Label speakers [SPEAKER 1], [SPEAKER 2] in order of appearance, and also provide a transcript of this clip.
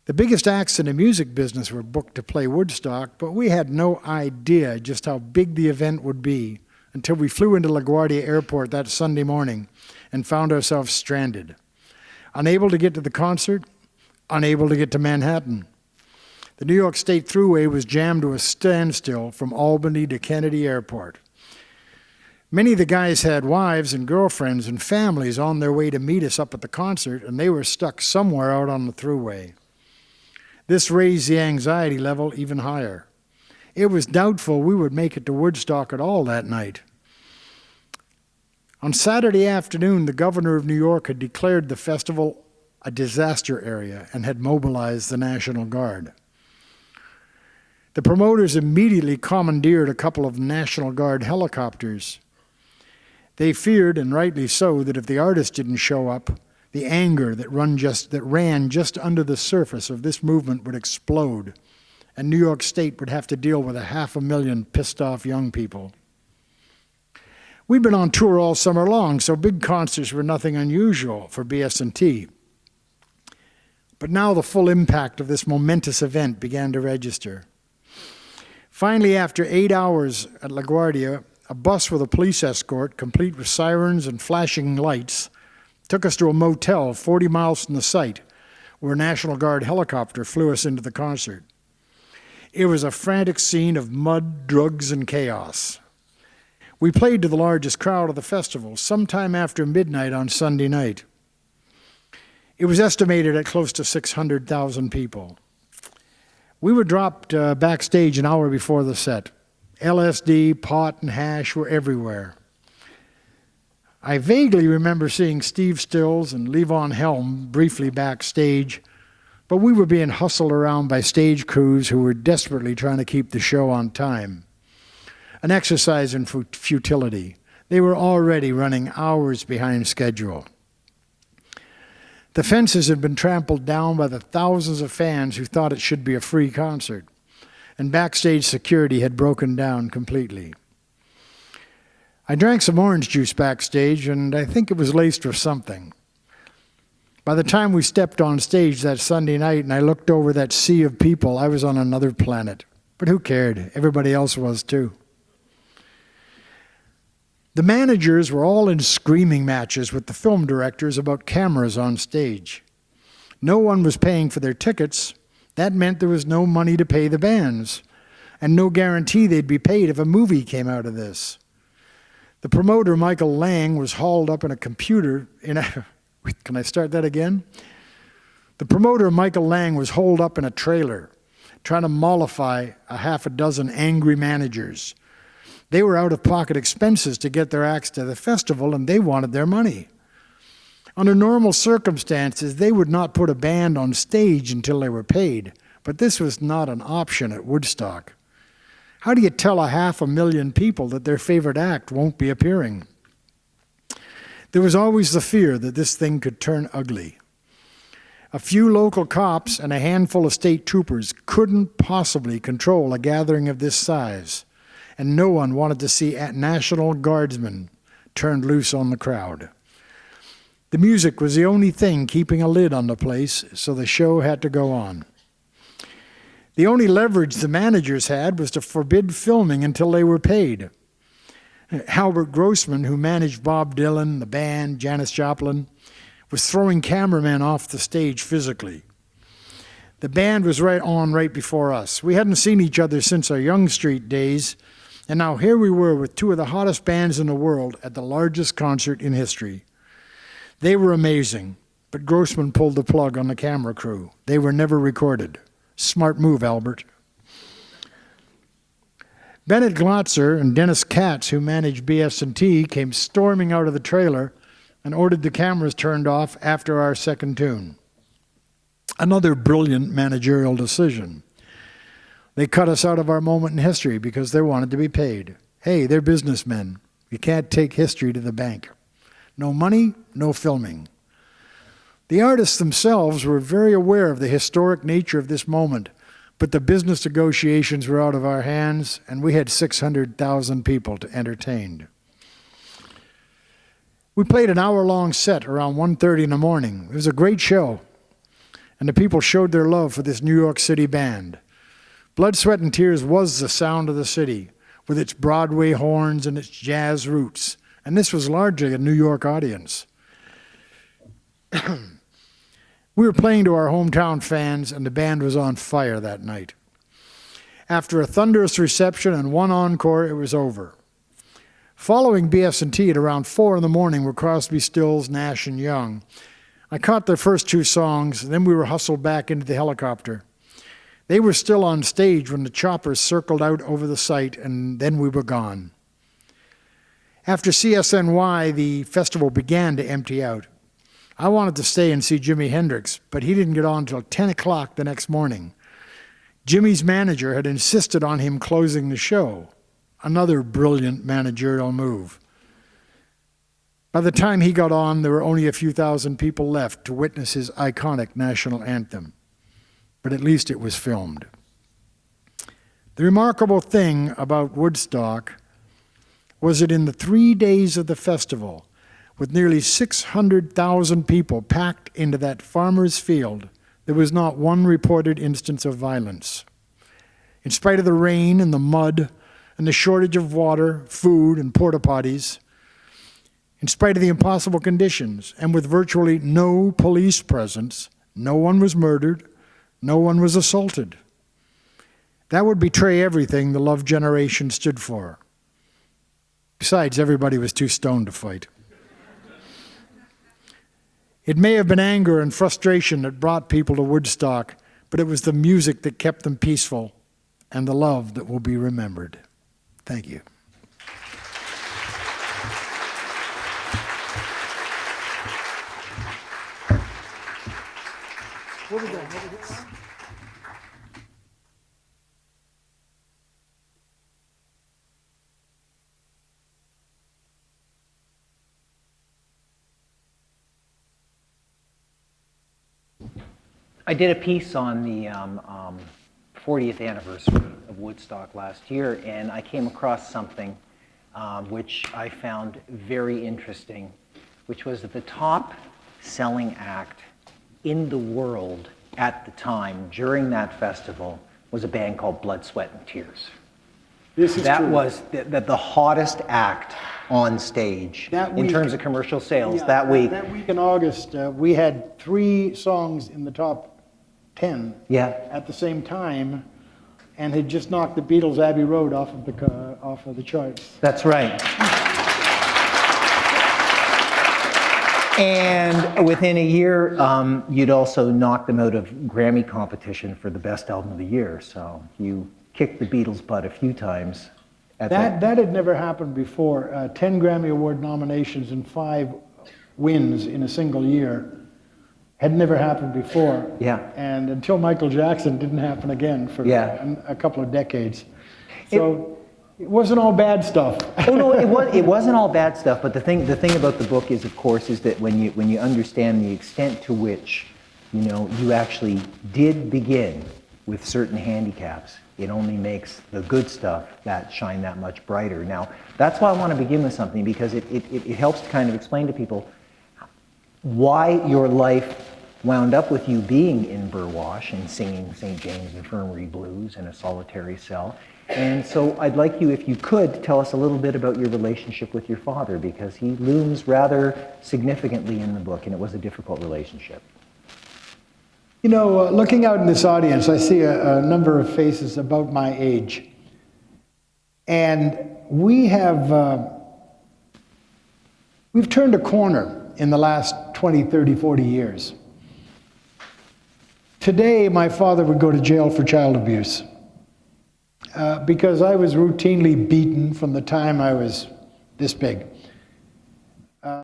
[SPEAKER 1] The biggest acts in the music business were booked to play Woodstock, but we had no idea just how big the event would be until we flew into LaGuardia Airport that Sunday morning and found ourselves stranded. Unable to get to the concert, unable to get to Manhattan. The New York State Thruway was jammed to a standstill from Albany to Kennedy Airport. Many of the guys had wives and girlfriends and families on their way to meet us up at the concert, and they were stuck somewhere out on the Thruway. This raised the anxiety level even higher. It was doubtful we would make it to Woodstock at all that night. On Saturday afternoon, the governor of New York had declared the festival a disaster area and had mobilized the National Guard. The promoters immediately commandeered a couple of National Guard helicopters. They feared, and rightly so, that if the artists didn't show up, the anger that ran just under the surface of this movement would explode, and New York State would have to deal with 500,000 pissed-off young people. We'd been on tour all summer long, so big concerts were nothing unusual for BS&T. But now the full impact of this momentous event began to register. Finally, after 8 hours at LaGuardia, a bus with a police escort, complete with sirens and flashing lights, took us to a motel 40 miles from the site, where a National Guard helicopter flew us into the concert. It was a frantic scene of mud, drugs, and chaos. We played to the largest crowd of the festival, sometime after midnight on Sunday night. It was estimated at close to 600,000 people. We were dropped backstage an hour before the set. LSD, pot, and hash were everywhere. I vaguely remember seeing Steve Stills and Levon Helm briefly backstage, but we were being hustled around by stage crews who were desperately trying to keep the show on time. An exercise in futility. They were already running hours behind schedule. The fences had been trampled down by the thousands of fans who thought it should be a free concert, and backstage security had broken down completely. I drank some orange juice backstage, and I think it was laced with something. By the time we stepped on stage that Sunday night and I looked over that sea of people, I was on another planet. But who cared? Everybody else was too. The managers were all in screaming matches with the film directors about cameras on stage. No one was paying for their tickets. That meant there was no money to pay the bands, and no guarantee they'd be paid if a movie came out of this. The promoter, Michael Lang, was hauled up in a computer in a... Can I start that again? The promoter, Michael Lang, was holed up in a trailer, trying to mollify a half a dozen angry managers. They were out-of-pocket expenses to get their acts to the festival, and they wanted their money. Under normal circumstances, they would not put a band on stage until they were paid, but this was not an option at Woodstock. How do you tell 500,000 people that their favorite act won't be appearing? There was always the fear that this thing could turn ugly. A few local cops and a handful of state troopers couldn't possibly control a gathering of this size, and no one wanted to see National Guardsmen turned loose on the crowd. The music was the only thing keeping a lid on the place, so the show had to go on. The only leverage the managers had was to forbid filming until they were paid. Albert Grossman, who managed Bob Dylan, the band, Janis Joplin, was throwing cameramen off the stage physically. The band was right before us. We hadn't seen each other since our Young Street days, and now here we were with two of the hottest bands in the world at the largest concert in history. They were amazing, but Grossman pulled the plug on the camera crew. They were never recorded. Smart move, Albert. Bennett Glotzer and Dennis Katz, who managed BS&T, came storming out of the trailer and ordered the cameras turned off after our second tune. Another brilliant managerial decision. They cut us out of our moment in history because they wanted to be paid. Hey, they're businessmen. You can't take history to the bank. No money, no filming. The artists themselves were very aware of the historic nature of this moment, but the business negotiations were out of our hands, and we had 600,000 people to entertain. We played an hour-long set around 1:30 in the morning. It was a great show. and the people showed their love for this New York City band. Blood, Sweat, and Tears was the sound of the city, with its Broadway horns and its jazz roots, and this was largely a New York audience. We were playing to our hometown fans, and the band was on fire that night. After a thunderous reception and one encore, it was over. Following BS&T at around 4 in the morning were Crosby, Stills, Nash, and Young. I caught their first 2 songs, then we were hustled back into the helicopter. They were still on stage when the choppers circled out over the site, and then we were gone. After CSNY, the festival began to empty out. I wanted to stay and see Jimi Hendrix, but he didn't get on until 10 o'clock the next morning. Jimmy's manager had insisted on him closing the show. Another brilliant managerial move. By the time he got on, there were only a few thousand people left to witness his iconic national anthem. But at least it was filmed. The remarkable thing about Woodstock was that in the 3 days of the festival, with nearly 600,000 people packed into that farmer's field, there was not one reported instance of violence. In spite of the rain and the mud and the shortage of water, food, and porta potties, in spite of the impossible conditions, and with virtually no police presence, no one was murdered, no one was assaulted. That would betray everything the Love Generation stood for. Besides, everybody was too stoned to fight. It may have been anger and frustration that brought people to Woodstock, but it was the music that kept them peaceful and the love that will be remembered. Thank you. What was that?
[SPEAKER 2] I did a piece on the 40th anniversary of Woodstock last year, and I came across something which I found very interesting, which was that the top selling act in the world at the time during that festival was a band called Blood, Sweat, and Tears. That true. Was the hottest act on stage in terms of commercial sales that week.
[SPEAKER 1] That week in August, we had 3 songs in the top 10 at the same time, and had just knocked the Beatles' Abbey Road off of the charts.
[SPEAKER 2] That's right. And within a year, you'd also knocked them out of Grammy competition for the best album of the year. So you kicked the Beatles' butt a few times.
[SPEAKER 1] That had never happened before. 10 Grammy Award nominations and 5 wins in a single year had never happened before.
[SPEAKER 2] Yeah.
[SPEAKER 1] And until Michael Jackson, didn't happen again for a couple of decades. So it wasn't all bad stuff.
[SPEAKER 2] Oh no, it wasn't all bad stuff. But the thing about the book is, of course, is that when you understand the extent to which, you actually did begin with certain handicaps, it only makes the good stuff that shine that much brighter. Now, that's why I want to begin with something, because it helps to kind of explain to people why your life wound up with you being in Burwash and singing St. James Infirmary blues in a solitary cell. And so I'd like you, if you could, tell us a little bit about your relationship with your father, because he looms rather significantly in the book, and it was a difficult relationship.
[SPEAKER 1] Looking out in this audience, I see a number of faces about my age. And we've turned a corner in the last 20, 30, 40 years. Today, my father would go to jail for child abuse because I was routinely beaten from the time I was this big.